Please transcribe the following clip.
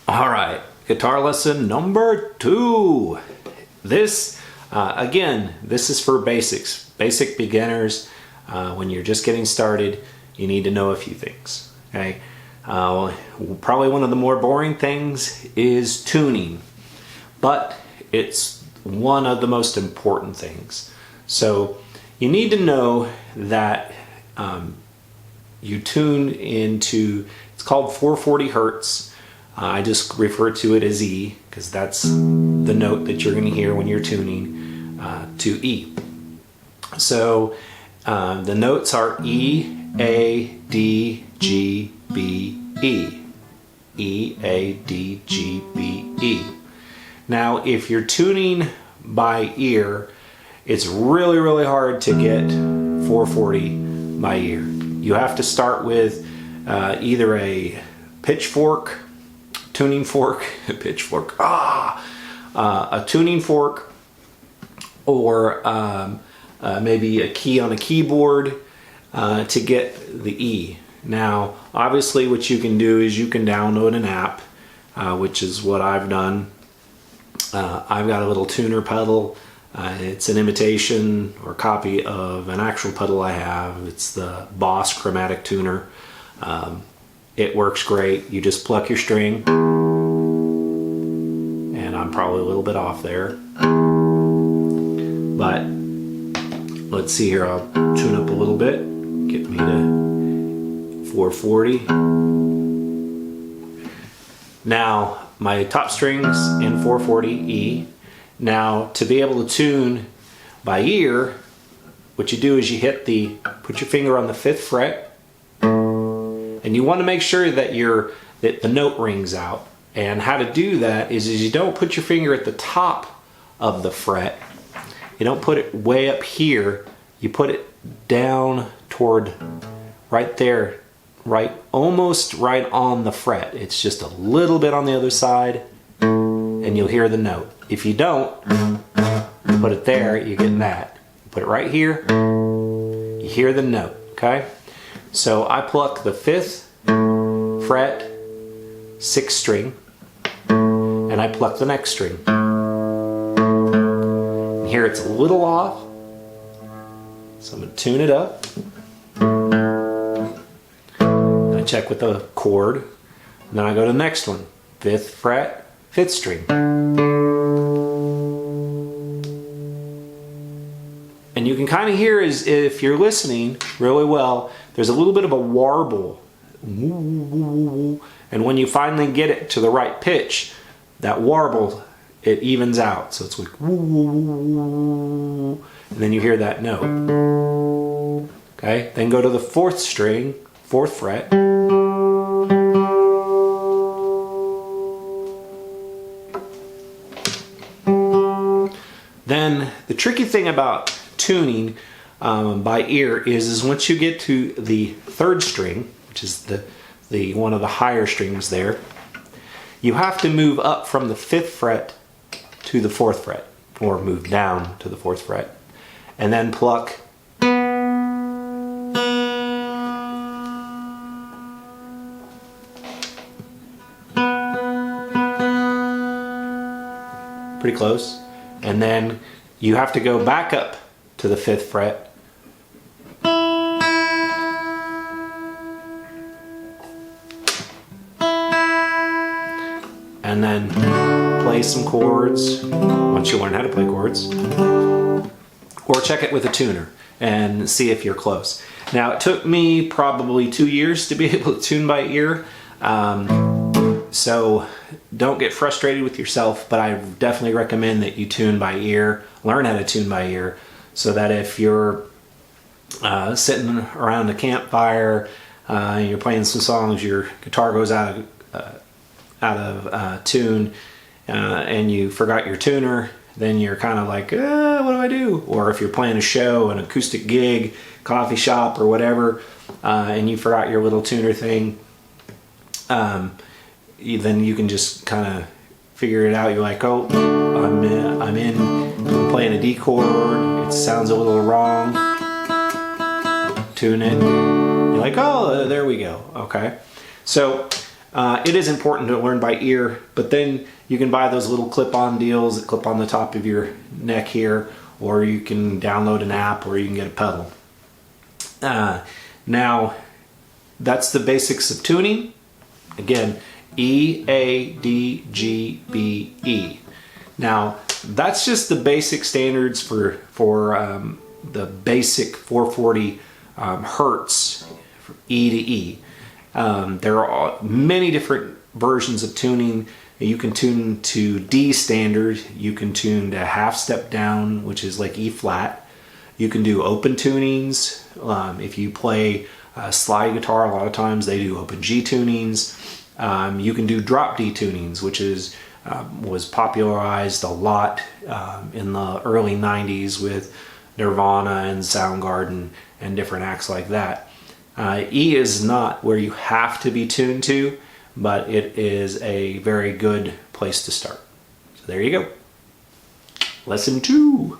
All right, guitar lesson number 2. This, again, this is for basics, basic beginners. When you're just getting started, you need to know a few things, okay? Probably one of the more boring things is tuning, but it's one of the most important things. So you need to know that you tune into, it's called 440 hertz. I just refer to it as E because that's the note that you're going to hear when you're tuning to E. So the notes are E, A, D, G, B, E. E, A, D, G, B, E. Now if you're tuning by ear, it's really, really hard to get 440 by ear. You have to start with either a pitchfork, tuning fork, a tuning fork, or maybe a key on a keyboard to get the E. Now, obviously what you can do is you can download an app, which is what I've done. I've got a little tuner pedal. It's an imitation or copy of an actual pedal I have. It's the Boss Chromatic Tuner. It works great. You just pluck your string, and I'm probably a little bit off there, but let's see here. I'll tune up a little bit, get me to 440. Now my top strings in 440 E. Now to be able to tune by ear, what you do is you put your finger on the 5th fret, and you want to make sure that the note rings out. And how to do that is you don't put your finger at the top of the fret. You don't put it way up here. You put it down toward right there, almost right on the fret. It's just a little bit on the other side, and you'll hear the note. If you don't, you put it there, you get that. You put it right here, you hear the note, okay? So I pluck the 5th fret, 6th string, and I pluck the next string. And here it's a little off, so I'm going to tune it up. And I check with the chord, and then I go to the next one, 5th fret, 5th string. And you can kind of hear, if you're listening really well, there's a little bit of a warble. And when you finally get it to the right pitch, that warble, it evens out. So it's like, and then you hear that note. Okay, then go to the 4th string, 4th fret. Then the tricky thing about tuning by ear is once you get to the 3rd string, which is the one of the higher strings there, you have to move up from the 5th fret to the 4th fret, or move down to the 4th fret, and then pluck pretty close, and then you have to go back up to the 5th fret, and then play some chords once you learn how to play chords, or check it with a tuner and see if you're close. Now it took me probably 2 years to be able to tune by ear, so don't get frustrated with yourself, but I definitely recommend that you tune by ear, learn how to tune by ear, so that if you're sitting around a campfire, you're playing some songs, your guitar goes out of tune, and you forgot your tuner, then you're kind of like, what do I do? Or if you're playing a show, an acoustic gig, coffee shop, or whatever, and you forgot your little tuner thing, then you can just kind of figure it out. You're like, oh, I'm playing a D chord, it sounds a little wrong, tune it. You're like, oh, there we go. Okay, so It is important to learn by ear, but then you can buy those little clip-on deals that clip on the top of your neck here, or you can download an app, or you can get a pedal. Now, that's the basics of tuning. Again, E, A, D, G, B, E. Now, that's just the basic standards for the basic 440 hertz, E to E. There are many different versions of tuning. You can tune to D standard. You can tune to half step down, which is like E flat. You can do open tunings. If you play slide guitar, a lot of times they do open G tunings. You can do drop D tunings, which was popularized a lot in the early 90s with Nirvana and Soundgarden and different acts like that. E is not where you have to be tuned to, but it is a very good place to start. So there you go. Lesson 2.